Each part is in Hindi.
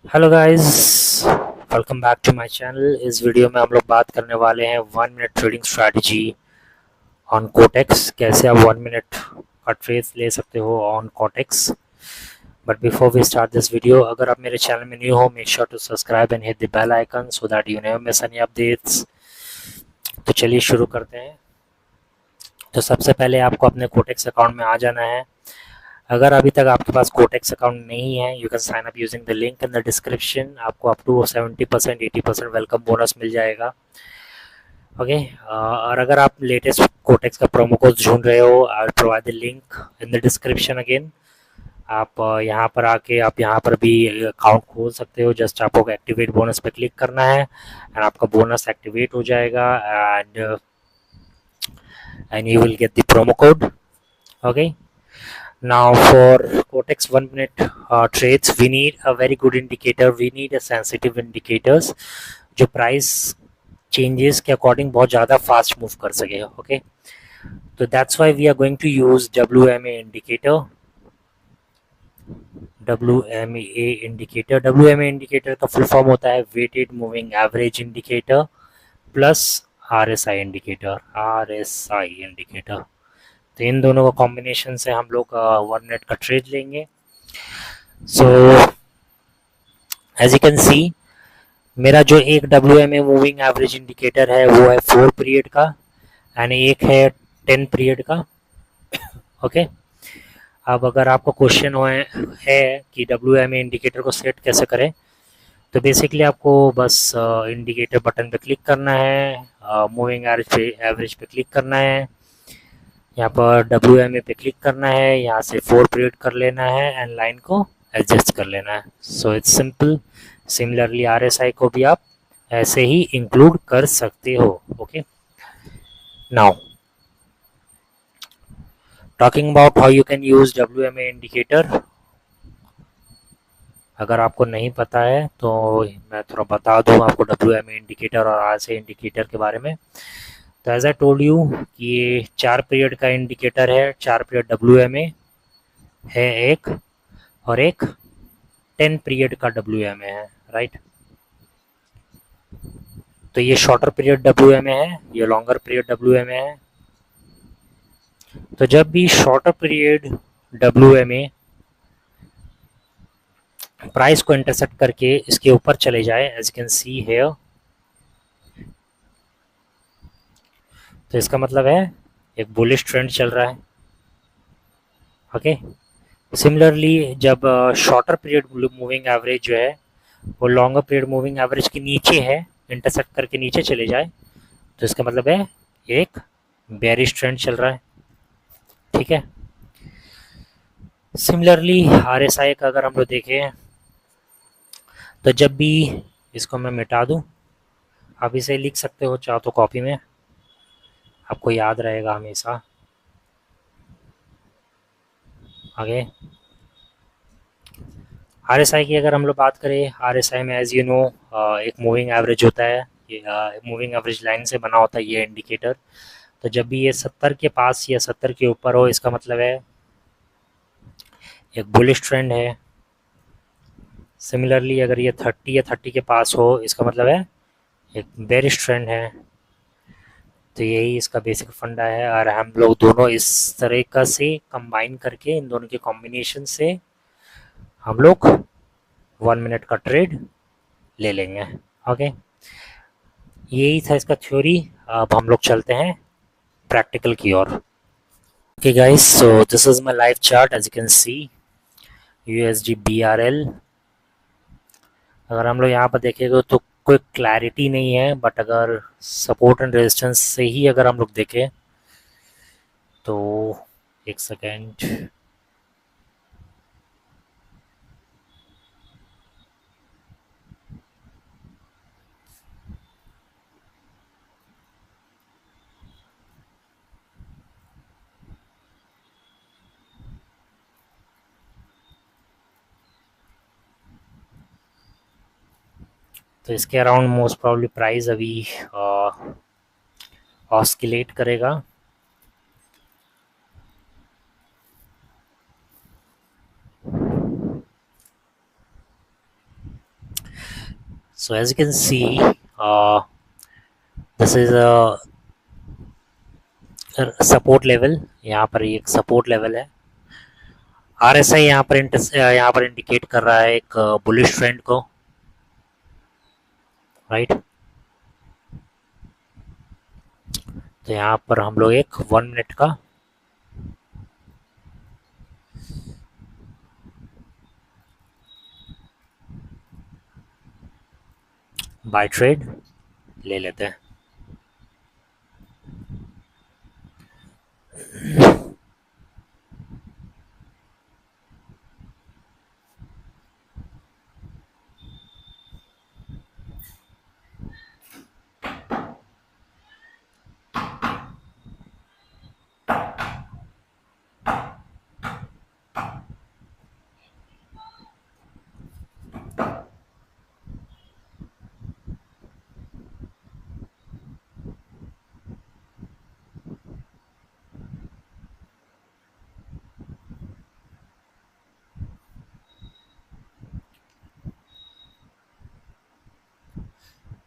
Hello guys, welcome back to my channel. इस वीडियो में हम लोग बात करने वाले हैं 1 minute trading strategy on Quotex. कैसे आप 1 मिनट का ट्रेड ले सकते हो on Quotex. But before we start this video, अगर आप मेरे चैनल में न्यू हो, make sure to subscribe and hit the bell icon so that you never miss any updates. तो चलिए शुरू करते हैं। तो सबसे पहले आपको अपने कोटेक्स अकाउंट में आ जाना है। अगर अभी तक आपके पास कोटेक्स अकाउंट नहीं है, you can sign up using the link in the description. आपको अप टू 70% 80% वेलकम बोनस मिल जाएगा। ओके। और अगर आप लेटेस्ट कोटेक्स का प्रोमो कोड ढूंढ रहे हो, I will provide the link in the description again. आप यहाँ पर आके आप यहाँ पर भी अकाउंट खोल सकते हो। जस्ट आपको एक्टिवेट बोनस पे क्लिक करना है एंड आपका बोनस एक्टिवेट हो जाएगा and you will get the promo code. Okay. Now for Cortex 1 minute trades, we need a very good indicator. We need a sensitive indicators जो प्राइस चेंजेस के अकॉर्डिंग बहुत ज़्यादा फास्ट मूव कर सके। ओके, तो that's why we are going to use WMA indicator. WMA indicator का फुल फॉर्म होता है weighted moving average indicator plus RSI indicator. तो इन दोनों का कॉम्बिनेशन से हम लोग 1 मिनट का ट्रेड लेंगे। So as you can see, मेरा जो एक WMA मूविंग एवरेज इंडिकेटर है वो है 4 पीरियड का एंड एक है 10 पीरियड का। ओके। अब अगर आपको क्वेश्चन है कि WMA इंडिकेटर को सेट कैसे करें, तो बेसिकली आपको बस इंडिकेटर बटन पे क्लिक करना है, मूविंग एवरेज पे क्लिक करना है, यहाँ पर WMA पे क्लिक करना है, यहाँ से 4 पीरियड कर लेना है एंड लाइन को एडजस्ट कर लेना है। So it's simple. Similarly RSI को भी आप ऐसे ही इंक्लूड कर सकते हो। Okay, now talking about how you can use WMA indicator. अगर आपको नहीं पता है तो मैं थोड़ा बता दूँ आपको WMA इंडिकेटर और RSI इंडिकेटर के बारे में। तो एज आई टोल्ड यू कि ये 4 पीरियड का इंडिकेटर है। 4 पीरियड WMA है एक, और एक 10 पीरियड का WMA है, राइट। तो ये शॉर्टर पीरियड WMA है, ये लॉन्गर पीरियड WMA है। तो जब भी शॉर्टर पीरियड WMA प्राइस को इंटरसेप्ट करके इसके ऊपर चले जाए, as you can see here, तो इसका मतलब है एक बुलिश ट्रेंड चल रहा है। ओके। सिमिलरली जब शॉर्टर पीरियड मूविंग एवरेज जो है वो लॉन्गर पीरियड मूविंग एवरेज के नीचे है, इंटरसेप्ट करके नीचे चले जाए, तो इसका मतलब है एक बेरिश ट्रेंड चल रहा है। ठीक है। सिमिलरली RSI का अगर हम लोग देखें, तो जब भी इसको मैं मिटा दूं, आप इसे लिख सकते हो चाहो तो कॉपी में, आपको याद रहेगा हमेशा। आगे RSI की अगर हम लोग बात करें, RSI में एज यू नो एक मूविंग एवरेज होता है। ये मूविंग एवरेज लाइन से बना होता है ये इंडिकेटर। तो जब भी ये 70 के पास या 70 के ऊपर हो, इसका मतलब है एक बुलिश ट्रेंड है। सिमिलरली अगर ये 30 या 30 के पास हो, इसका मतलब है एक बेरिश ट्रेंड है। तो यही इसका बेसिक फंडा है, और हम लोग दोनों इस तरीका से कंबाइन करके, इन दोनों के कॉम्बिनेशन से हम लोग 1 मिनट का ट्रेड ले लेंगे। ओके, यही था इसका थ्योरी। अब हम लोग चलते हैं प्रैक्टिकल की ओर। Okay guys, so this is my live chart as you can see, USD BRL। अगर हम लोग यहाँ पर देखेंगे तो कोई क्लैरिटी नहीं है, बट अगर सपोर्ट एंड रेजिस्टेंस से ही अगर हम लोग देखें तो एक सेकेंड। तो इसके अराउंड मोस्ट प्रॉब्ली प्राइस अभी ऑस्किलेट करेगा। So as you can see, this is a support level. यहाँ पर एक सपोर्ट लेवल है. RSI यहाँ पर इंडिकेट कर रहा है एक बुलिश ट्रेंड को, राइट. तो यहाँ पर हम लोग एक 1 मिनट का बाय ट्रेड ले लेते हैं.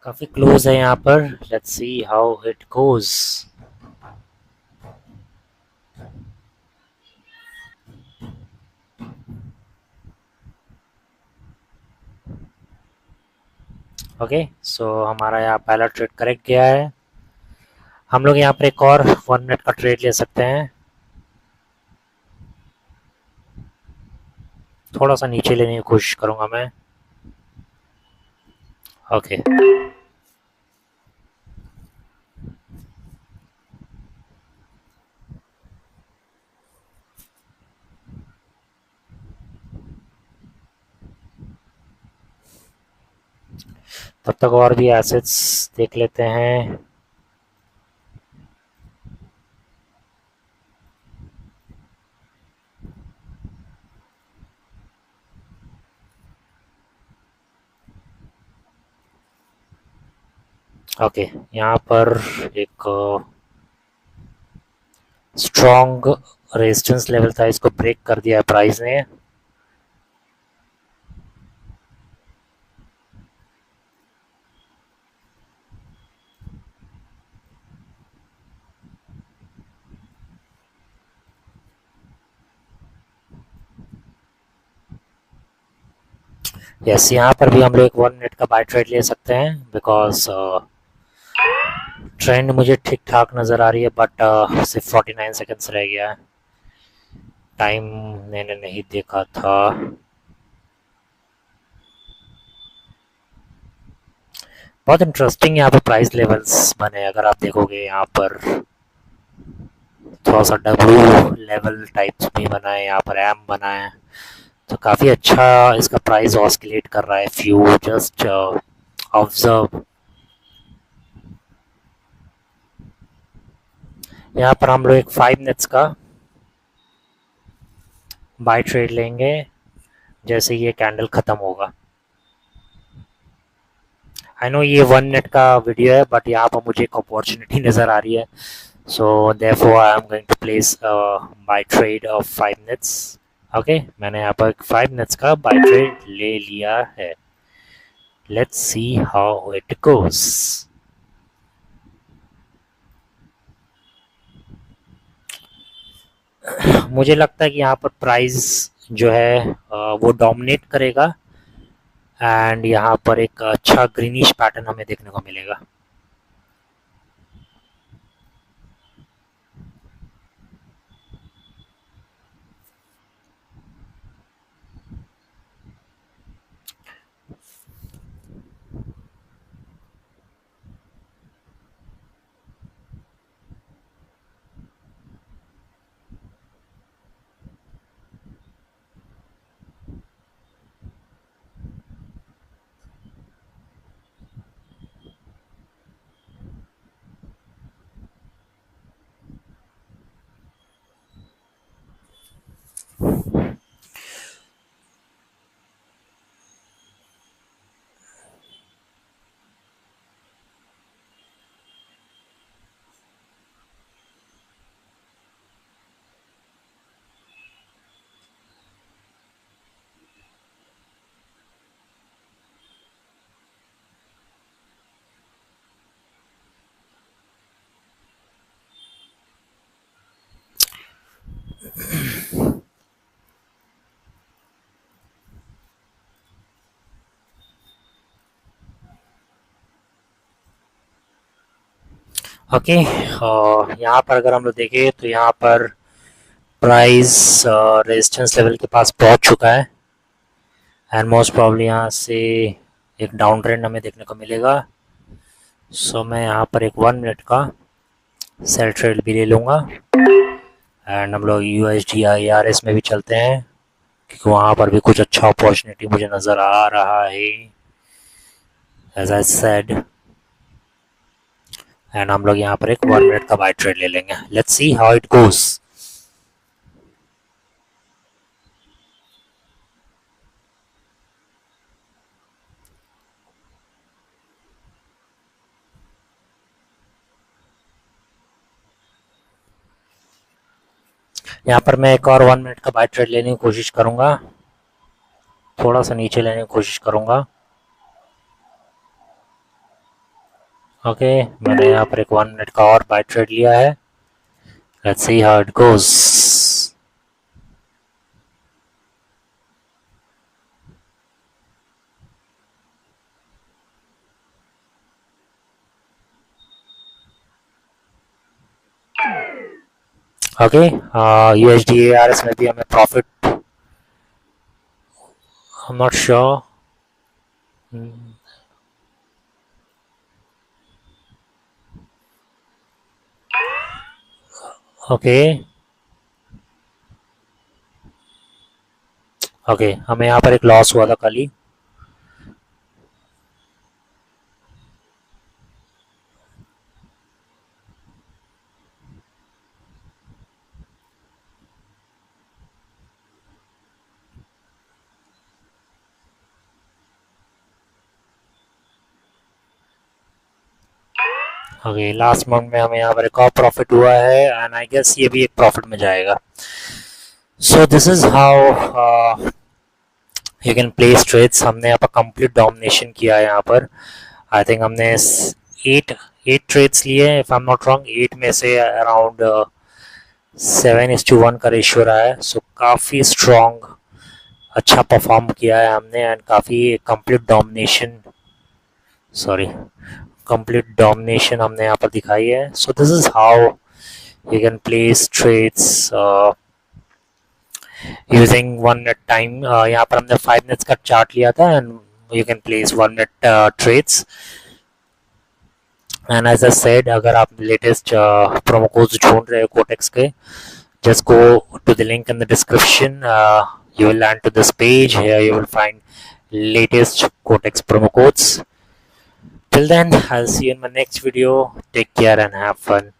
काफी क्लोज है यहाँ पर. Let's see how it goes. Okay, so हमारा यहाँ पहला ट्रेड करेक्ट गया है. हम लोग यहाँ पर एक और 1 मिनट का ट्रेड ले सकते हैं. थोड़ा सा नीचे लेने की कोशिश करूंगा मैं. ओके. तब तक और भी एसेट्स देख लेते हैं. ओके, यहाँ पर एक स्ट्रॉन्ग रेजिस्टेंस लेवल था, इसको ब्रेक कर दिया है प्राइस ने. यस, यहाँ पर भी हम लोग एक 1 मिनट का बाय ट्रेड ले सकते हैं बिकॉज ट्रेंड मुझे ठीक ठाक नज़र आ रही है. बट सिर्फ 49 सेकेंड्स रह गया है. टाइम मैंने नहीं देखा था. बहुत इंटरेस्टिंग यहाँ पे प्राइस लेवल्स बने. अगर आप देखोगे यहाँ पर थोड़ा सा डब्ल्यू लेवल टाइप्स भी बना है, यहाँ पर एम बना है. तो काफ़ी अच्छा इसका प्राइस ऑस्किलेट कर रहा है. इफ यू जस्ट ऑब्जर्व, यहाँ पर हम लोग एक 5 मिनट्स का बाय ट्रेड लेंगे जैसे ये कैंडल ख़त्म होगा. आई नो ये 1 मिनट का वीडियो है बट यहाँ पर मुझे एक अपॉर्चुनिटी नज़र आ रही है. So therefore I am going to place buy trade of 5 minutes. Okay, मैंने यहाँ पर 5 मिनट्स का बाय ट्रेड ले लिया है. Let's see how it goes. मुझे लगता है कि यहाँ पर प्राइस जो है वो डोमिनेट करेगा एंड यहाँ पर एक अच्छा ग्रीनिश पैटर्न हमें देखने को मिलेगा. ओके, यहाँ पर अगर हम लोग देखें तो यहाँ पर प्राइस रेजिस्टेंस लेवल के पास पहुँच चुका है एंड मोस्ट प्रॉब्ली यहाँ से एक डाउन ट्रेंड हमें देखने को मिलेगा। सो मैं यहाँ पर एक 1 मिनट का सेल ट्रेड भी ले लूँगा एंड हम लोग USD/IRS में भी चलते हैं क्योंकि वहाँ पर भी कुछ अच्छा अपॉर्चुनिटी मुझे नज़र आ रहा है एज आई सेड। एंड हम लोग यहाँ पर एक 1 मिनट का बाय ट्रेड ले लेंगे। Let's see how it goes. यहाँ पर मैं एक और 1 मिनट का बाय ट्रेड लेने की कोशिश करूँगा, थोड़ा सा नीचे लेने की कोशिश करूँगा। ओके, मैंने यहाँ पर एक 1 मिनट का और बाय ट्रेड लिया है। Let's see how it goes. Okay, USD/ARS में भी हमें profit, I am not sure. Okay okay, हमें यहाँ पर एक लॉस हुआ था कल ही। ओके, लास्ट मंथ में हमें यहाँ पर एक और प्रॉफिट हुआ है एंड आई गेस ये भी एक प्रॉफिट में जाएगा। So this is how you can place trades. हमने यहाँ पर कंप्लीट डोमिनेशन किया है। यहाँ पर आई थिंक हमने 8 ट्रेड्स लिए हैं, if I am not wrong. 8 में से अराउंड 7:1 का रेशियो रहा है। सो काफ़ी स्ट्रॉन्ग, अच्छा परफॉर्म किया है हमने एंड काफ़ी कंप्लीट डोमिनेशन हमने यहाँ पर दिखाई है। So this is how you can place trades using 1 minute time. यहाँ पर हमने 5 मिनट्स का चार्ट लिया था and you can place 1 minute trades. And as I said, अगर आप लेटेस्ट प्रोमो कोड्स ढूंढ रहे हो कोटेक्स के, just go to the link in the description. You will land to this page. Here you will find latest Cortex promo codes. Till then, I'll see you in my next video. Take care and have fun.